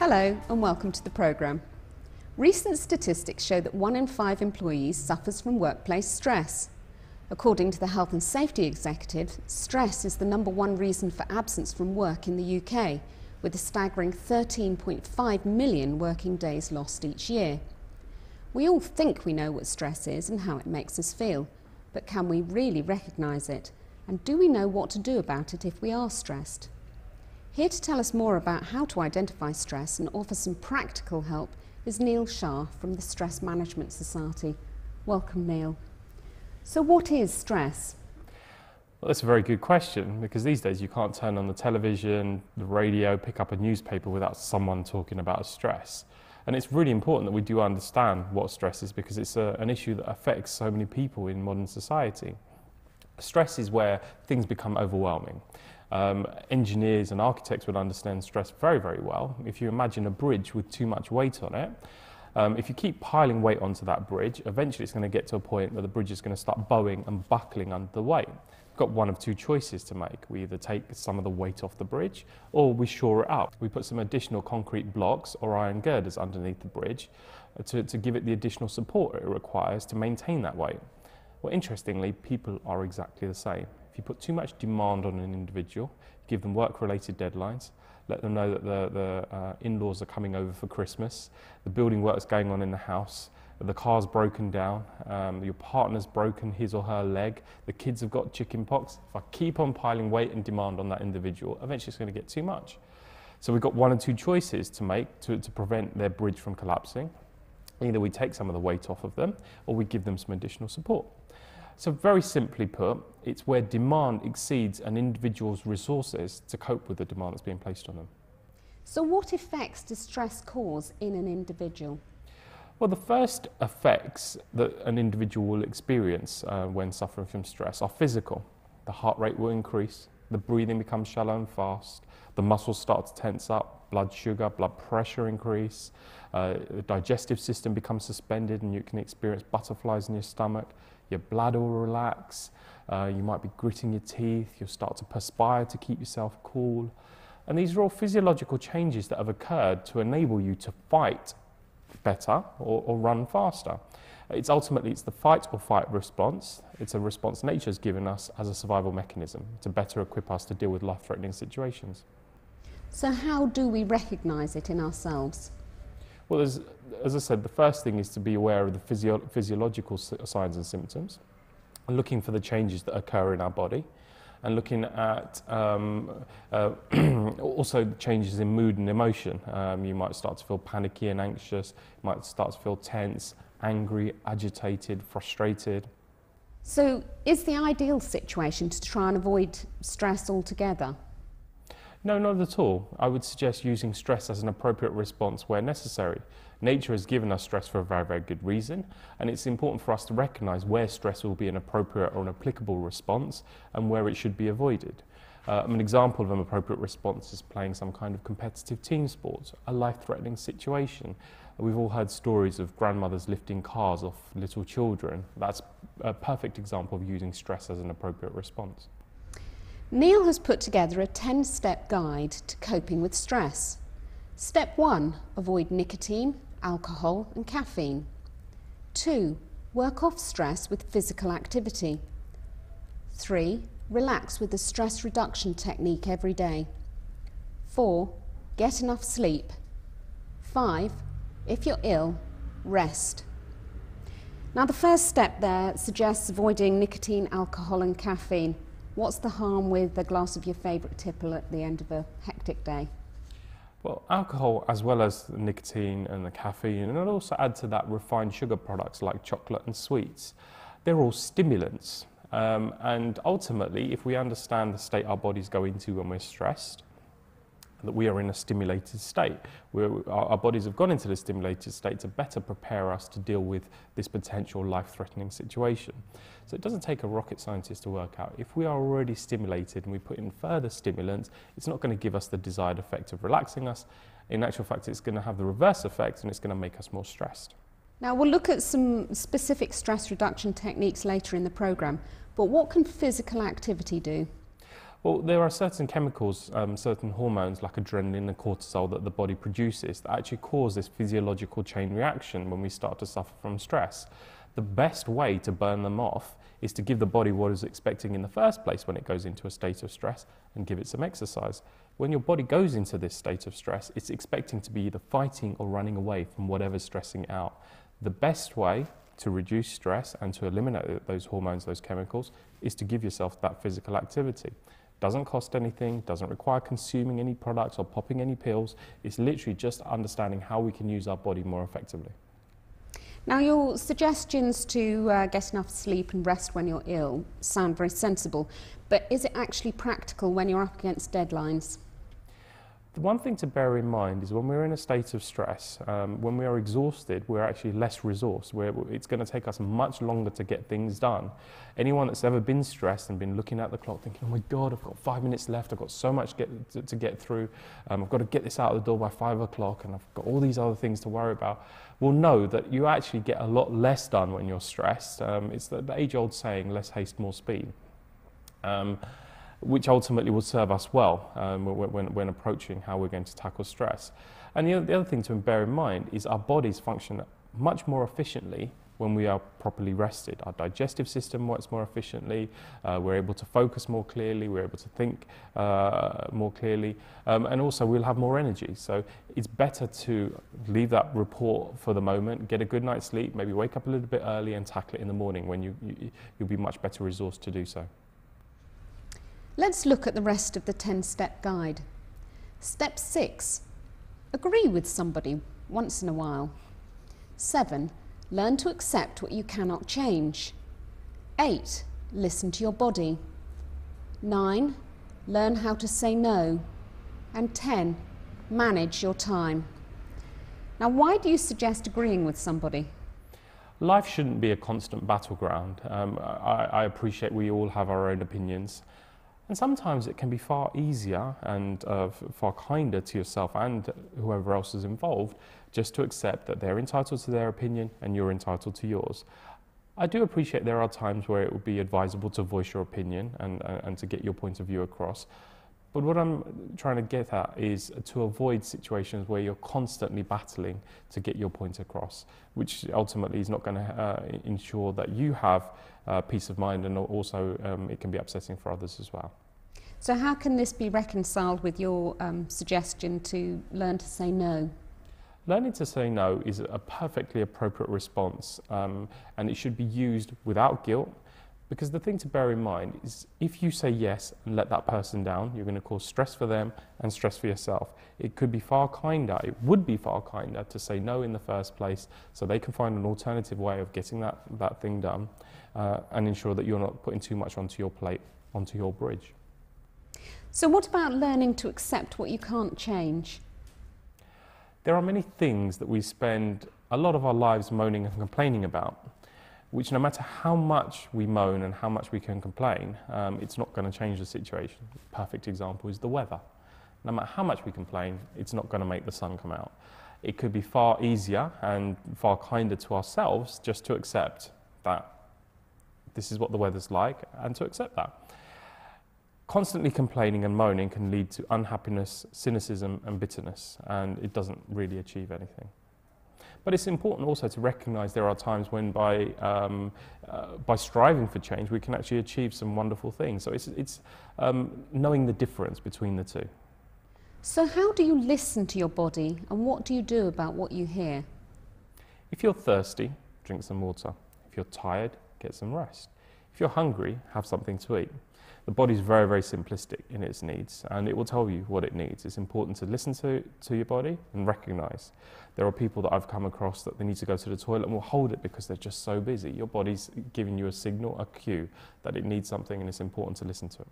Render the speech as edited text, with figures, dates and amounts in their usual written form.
Hello and welcome to the programme. Recent statistics show that 1 in 5 employees suffers from workplace stress. According to the Health and Safety Executive, stress is the #1 reason for absence from work in the UK, with a staggering 13.5 million working days lost each year. We all think we know what stress is and how it makes us feel, but can we really recognise it? And do we know what to do about it if we are stressed? Here to tell us more about how to identify stress and offer some practical help is Neil Shah from the Stress Management Society. Welcome, Neil. So what is stress? Well, that's a very good question, because these days you can't turn on the television, the radio, pick up a newspaper without someone talking about stress. And it's really important that we do understand what stress is, because it's an issue that affects so many people in modern society. Stress is where things become overwhelming. Engineers and architects would understand stress very, very well. If you imagine a bridge with too much weight on it, if you keep piling weight onto that bridge, eventually it's going to get to a point where the bridge is going to start bowing and buckling under the weight. We've got one of two choices to make. We either take some of the weight off the bridge, or we shore it up. We put some additional concrete blocks or iron girders underneath the bridge to give it the additional support it requires to maintain that weight. Well, interestingly, people are exactly the same. If you put too much demand on an individual, give them work-related deadlines, let them know that the in-laws are coming over for Christmas, the building work's going on in the house, the car's broken down, your partner's broken his or her leg, the kids have got chicken pox. If I keep on piling weight and demand on that individual, eventually it's going to get too much. So we've got one or two choices to make to prevent their bridge from collapsing. Either we take some of the weight off of them, or we give them some additional support. So very simply put, it's where demand exceeds an individual's resources to cope with the demand that's being placed on them. So what effects does stress cause in an individual? Well, the first effects that an individual will experience when suffering from stress are physical. The heart rate will increase, the breathing becomes shallow and fast, the muscles start to tense up, blood sugar, blood pressure increase, the digestive system becomes suspended and you can experience butterflies in your stomach, your bladder will relax, you might be gritting your teeth, you'll start to perspire to keep yourself cool. And these are all physiological changes that have occurred to enable you to fight better or run faster. It's the fight or fight response. It's a response nature's given us as a survival mechanism to better equip us to deal with life-threatening situations. So how do we recognise it in ourselves? Well, as I said, the first thing is to be aware of the physiological signs and symptoms, and looking for the changes that occur in our body, and looking at also the changes in mood and emotion. You might start to feel panicky and anxious, you might start to feel tense, angry, agitated, frustrated. So is the ideal situation to try and avoid stress altogether? No, not at all. I would suggest using stress as an appropriate response where necessary. Nature has given us stress for a very, very good reason, and it's important for us to recognise where stress will be an appropriate or an applicable response and where it should be avoided. An example of an appropriate response is playing some kind of competitive team sport, a life-threatening situation. We've all heard stories of grandmothers lifting cars off little children. That's a perfect example of using stress as an appropriate response. Neil has put together a 10-step guide to coping with stress. Step 1, avoid nicotine, alcohol and caffeine. 2, work off stress with physical activity. 3, relax with a stress reduction technique every day. 4, get enough sleep. 5, if you're ill, rest. Now the first step there suggests avoiding nicotine, alcohol and caffeine. What's the harm with a glass of your favourite tipple at the end of a hectic day? Well, alcohol, as well as the nicotine and the caffeine, and I'd also add to that refined sugar products like chocolate and sweets. They're all stimulants. And ultimately, if we understand the state our bodies go into when we're stressed, that we are in a stimulated state. Our bodies have gone into the stimulated state to better prepare us to deal with this potential life-threatening situation. So it doesn't take a rocket scientist to work out. If we are already stimulated and we put in further stimulants, it's not going to give us the desired effect of relaxing us. In actual fact, it's going to have the reverse effect and it's going to make us more stressed. Now we'll look at some specific stress reduction techniques later in the programme, but what can physical activity do? Well, there are certain chemicals, certain hormones like adrenaline and cortisol that the body produces that actually cause this physiological chain reaction when we start to suffer from stress. The best way to burn them off is to give the body what it's expecting in the first place when it goes into a state of stress and give it some exercise. When your body goes into this state of stress, it's expecting to be either fighting or running away from whatever's stressing it out. The best way to reduce stress and to eliminate those hormones, those chemicals, is to give yourself that physical activity. Doesn't cost anything, doesn't require consuming any products or popping any pills. It's literally just understanding how we can use our body more effectively. Now, your suggestions to get enough sleep and rest when you're ill sound very sensible, but is it actually practical when you're up against deadlines? The one thing to bear in mind is when we're in a state of stress, when we are exhausted, we're actually less resourced. It's going to take us much longer to get things done. Anyone that's ever been stressed and been looking at the clock thinking, oh my God, I've got 5 minutes left, I've got so much to get through, I've got to get this out of the door by 5 o'clock and I've got all these other things to worry about, will know that you actually get a lot less done when you're stressed. It's the age-old saying, less haste, more speed. Which ultimately will serve us well when approaching how we're going to tackle stress. And the other thing to bear in mind is our bodies function much more efficiently when we are properly rested. Our digestive system works more efficiently, we're able to focus more clearly, we're able to think more clearly, and also we'll have more energy. So it's better to leave that report for the moment, get a good night's sleep, maybe wake up a little bit early and tackle it in the morning when you'll be much better resourced to do so. Let's look at the rest of the 10-step guide. Step 6, agree with somebody once in a while. 7, learn to accept what you cannot change. 8, listen to your body. 9, learn how to say no. And 10, manage your time. Now, why do you suggest agreeing with somebody? Life shouldn't be a constant battleground. I appreciate we all have our own opinions. And sometimes it can be far easier and far kinder to yourself and whoever else is involved just to accept that they're entitled to their opinion and you're entitled to yours. I do appreciate there are times where it would be advisable to voice your opinion and to get your point of view across. But what I'm trying to get at is to avoid situations where you're constantly battling to get your point across, which ultimately is not going to ensure that you have peace of mind, and also it can be upsetting for others as well. So how can this be reconciled with your suggestion to learn to say no? Learning to say no is a perfectly appropriate response, and it should be used without guilt. Because the thing to bear in mind is if you say yes and let that person down, you're going to cause stress for them and stress for yourself. It could be far kinder, it would be far kinder to say no in the first place so they can find an alternative way of getting that thing done and ensure that you're not putting too much onto your plate, onto your bridge. So what about learning to accept what you can't change? There are many things that we spend a lot of our lives moaning and complaining about, which no matter how much we moan and how much we can complain, it's not going to change the situation. Perfect example is the weather. No matter how much we complain, it's not going to make the sun come out. It could be far easier and far kinder to ourselves just to accept that this is what the weather's like and to accept that. Constantly complaining and moaning can lead to unhappiness, cynicism and bitterness, and it doesn't really achieve anything. But it's important also to recognise there are times when by striving for change we can actually achieve some wonderful things. So it's knowing the difference between the two. So how do you listen to your body and what do you do about what you hear? If you're thirsty, drink some water. If you're tired, get some rest. If you're hungry, have something to eat. The body's very, very simplistic in its needs, and it will tell you what it needs. It's important to listen to your body and recognise. There are people that I've come across that they need to go to the toilet and will hold it because they're just so busy. Your body's giving you a signal, a cue, that it needs something, and it's important to listen to it.